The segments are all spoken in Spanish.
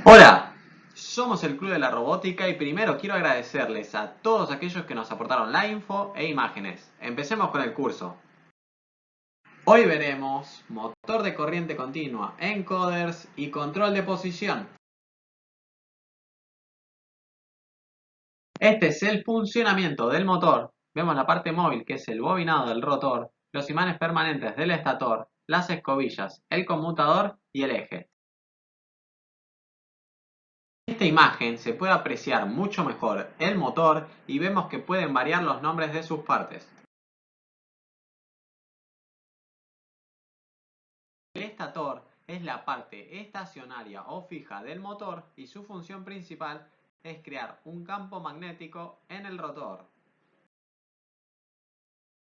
Hola, somos el Club de la Robótica y primero quiero agradecerles a todos aquellos que nos aportaron la info e imágenes. Empecemos con el curso. Hoy veremos motor de corriente continua, encoders y control de posición. Este es el funcionamiento del motor. Vemos la parte móvil que es el bobinado del rotor, los imanes permanentes del estator, las escobillas, el conmutador y el eje. En esta imagen se puede apreciar mucho mejor el motor y vemos que pueden variar los nombres de sus partes. El estator es la parte estacionaria o fija del motor y su función principal es crear un campo magnético en el rotor.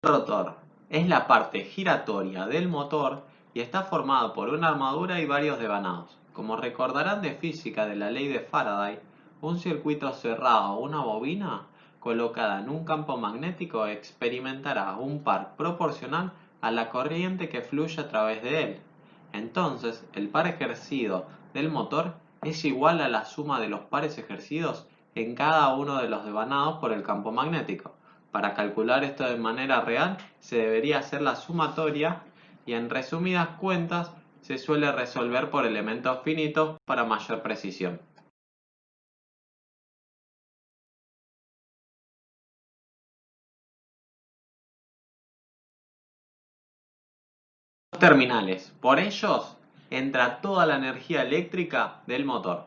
El rotor es la parte giratoria del motor y está formado por una armadura y varios devanados. Como recordarán de física de la ley de Faraday, un circuito cerrado o una bobina colocada en un campo magnético experimentará un par proporcional a la corriente que fluye a través de él. Entonces, el par ejercido del motor es igual a la suma de los pares ejercidos en cada uno de los devanados por el campo magnético. Para calcular esto de manera real, se debería hacer la sumatoria y en resumidas cuentas se suele resolver por elementos finitos para mayor precisión. Terminales. Por ellos entra toda la energía eléctrica del motor.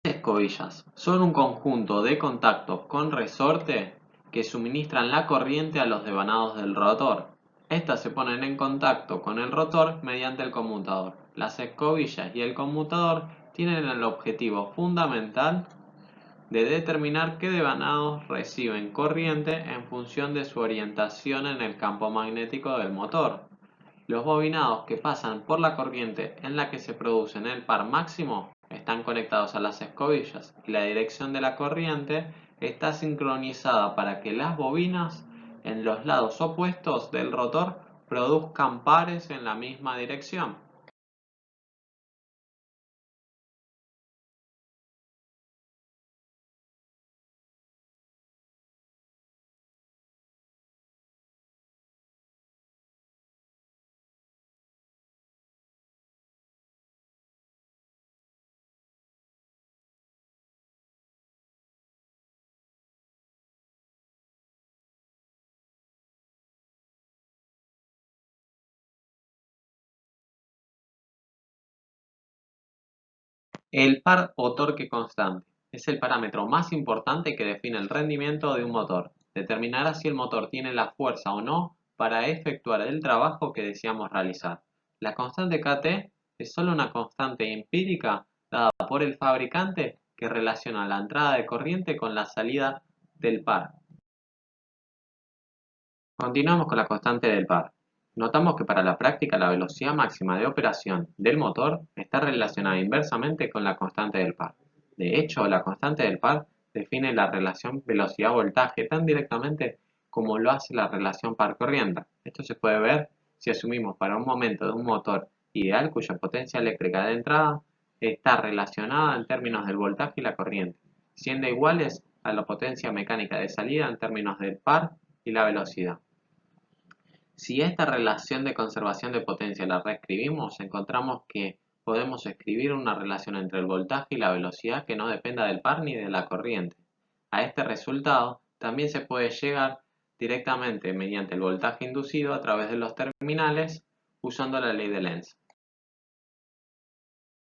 Las escobillas son un conjunto de contactos con resorte que suministran la corriente a los devanados del rotor. Estas se ponen en contacto con el rotor mediante el conmutador. Las escobillas y el conmutador tienen el objetivo fundamental de determinar qué devanados reciben corriente en función de su orientación en el campo magnético del motor. Los bobinados que pasan por la corriente en la que se produce el par máximo están conectados a las escobillas y la dirección de la corriente está sincronizada para que las bobinas en los lados opuestos del rotor produzcan pares en la misma dirección. El par o torque constante es el parámetro más importante que define el rendimiento de un motor. Determinará si el motor tiene la fuerza o no para efectuar el trabajo que deseamos realizar. La constante Kt es solo una constante empírica dada por el fabricante que relaciona la entrada de corriente con la salida del par. Continuamos con la constante del par. Notamos que para la práctica la velocidad máxima de operación del motor está relacionada inversamente con la constante del par. De hecho, la constante del par define la relación velocidad-voltaje tan directamente como lo hace la relación par-corriente. Esto se puede ver si asumimos para un momento de un motor ideal cuya potencia eléctrica de entrada está relacionada en términos del voltaje y la corriente, siendo iguales a la potencia mecánica de salida en términos del par y la velocidad. Si esta relación de conservación de potencia la reescribimos, encontramos que podemos escribir una relación entre el voltaje y la velocidad que no dependa del par ni de la corriente. A este resultado también se puede llegar directamente mediante el voltaje inducido a través de los terminales usando la ley de Lenz.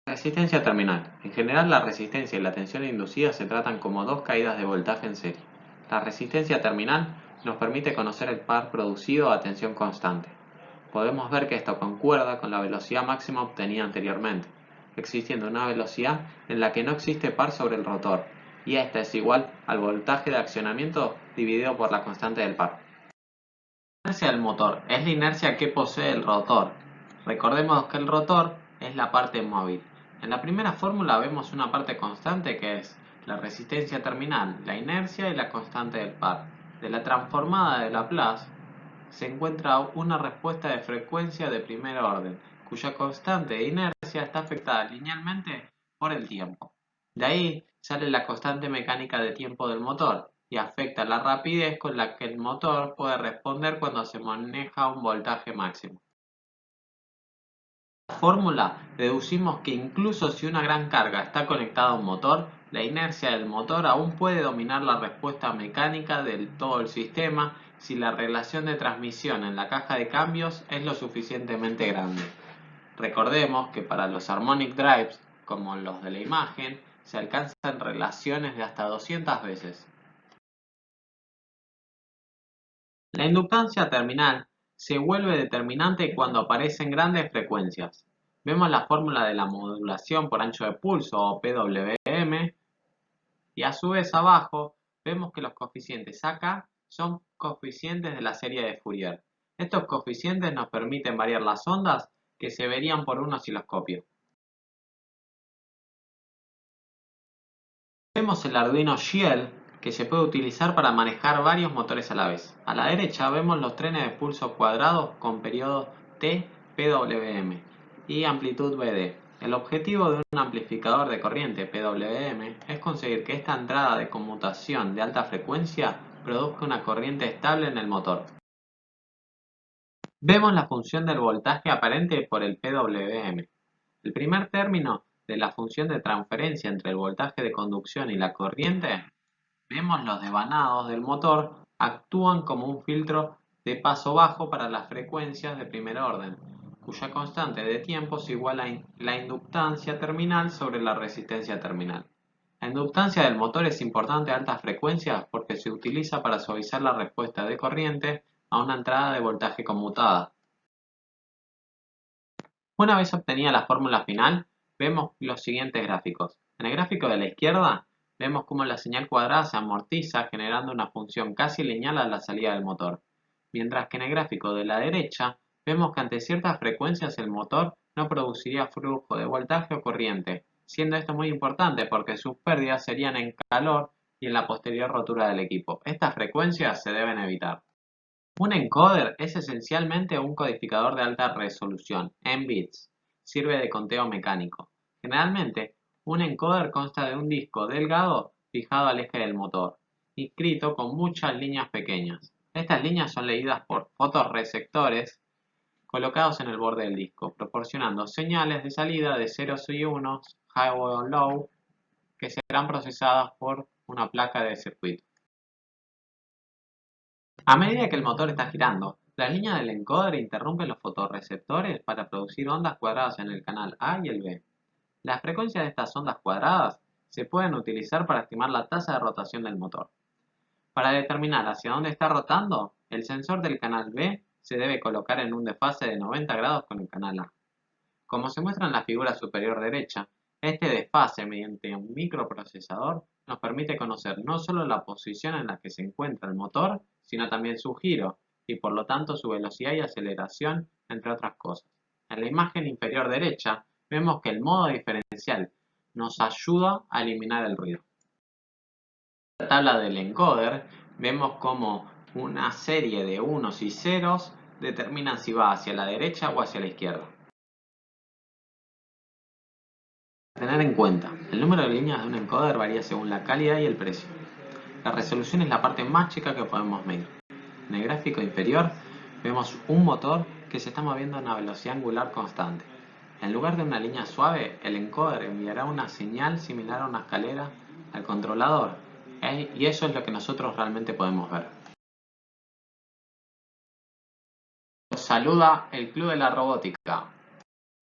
Resistencia terminal. En general, la resistencia y la tensión inducida se tratan como dos caídas de voltaje en serie. La resistencia terminal nos permite conocer el par producido a tensión constante. Podemos ver que esto concuerda con la velocidad máxima obtenida anteriormente, existiendo una velocidad en la que no existe par sobre el rotor, y esta es igual al voltaje de accionamiento dividido por la constante del par. La inercia del motor es la inercia que posee el rotor. Recordemos que el rotor es la parte móvil. En la primera fórmula vemos una parte constante que es la resistencia terminal, la inercia y la constante del par. De la transformada de Laplace se encuentra una respuesta de frecuencia de primer orden, cuya constante de inercia está afectada linealmente por el tiempo. De ahí sale la constante mecánica de tiempo del motor y afecta la rapidez con la que el motor puede responder cuando se maneja un voltaje máximo. De esta fórmula deducimos que incluso si una gran carga está conectada a un motor, la inercia del motor aún puede dominar la respuesta mecánica de todo el sistema si la relación de transmisión en la caja de cambios es lo suficientemente grande. Recordemos que para los harmonic drives, como los de la imagen, se alcanzan relaciones de hasta 200 veces. La inductancia terminal se vuelve determinante cuando aparecen grandes frecuencias. Vemos la fórmula de la modulación por ancho de pulso o PWM y a su vez abajo vemos que los coeficientes acá son coeficientes de la serie de Fourier. Estos coeficientes nos permiten variar las ondas que se verían por un osciloscopio. Vemos el Arduino Shell que se puede utilizar para manejar varios motores a la vez. A la derecha vemos los trenes de pulso cuadrados con periodo T PWM y amplitud BD. El objetivo de un amplificador de corriente PWM es conseguir que esta entrada de conmutación de alta frecuencia produzca una corriente estable en el motor. Vemos la función del voltaje aparente por el PWM. El primer término de la función de transferencia entre el voltaje de conducción y la corriente, vemos los devanados del motor actúan como un filtro de paso bajo para las frecuencias de primer orden, cuya constante de tiempo es igual a la inductancia terminal sobre la resistencia terminal. La inductancia del motor es importante a altas frecuencias porque se utiliza para suavizar la respuesta de corriente a una entrada de voltaje conmutada. Una vez obtenida la fórmula final, vemos los siguientes gráficos. En el gráfico de la izquierda, vemos cómo la señal cuadrada se amortiza generando una función casi lineal a la salida del motor, mientras que en el gráfico de la derecha, vemos que ante ciertas frecuencias el motor no produciría flujo de voltaje o corriente, siendo esto muy importante porque sus pérdidas serían en calor y en la posterior rotura del equipo. Estas frecuencias se deben evitar. Un encoder es esencialmente un codificador de alta resolución, en bits. Sirve de conteo mecánico. Generalmente, un encoder consta de un disco delgado fijado al eje del motor, inscrito con muchas líneas pequeñas. Estas líneas son leídas por fotorreceptores colocados en el borde del disco, proporcionando señales de salida de ceros y unos, high o low, que serán procesadas por una placa de circuito. A medida que el motor está girando, las líneas del encoder interrumpen los fotorreceptores para producir ondas cuadradas en el canal A y el B. Las frecuencias de estas ondas cuadradas se pueden utilizar para estimar la tasa de rotación del motor. Para determinar hacia dónde está rotando, el sensor del canal B se debe colocar en un desfase de 90 grados con el canal A. Como se muestra en la figura superior derecha, este desfase mediante un microprocesador nos permite conocer no solo la posición en la que se encuentra el motor, sino también su giro y por lo tanto su velocidad y aceleración, entre otras cosas. En la imagen inferior derecha vemos que el modo diferencial nos ayuda a eliminar el ruido. En la tabla del encoder vemos cómo una serie de unos y ceros determinan si va hacia la derecha o hacia la izquierda. Tener en cuenta, el número de líneas de un encoder varía según la calidad y el precio. La resolución es la parte más chica que podemos medir. En el gráfico inferior vemos un motor que se está moviendo a una velocidad angular constante. En lugar de una línea suave, el encoder enviará una señal similar a una escalera al controlador, y eso es lo que nosotros realmente podemos ver. Los saluda el Club de la Robótica.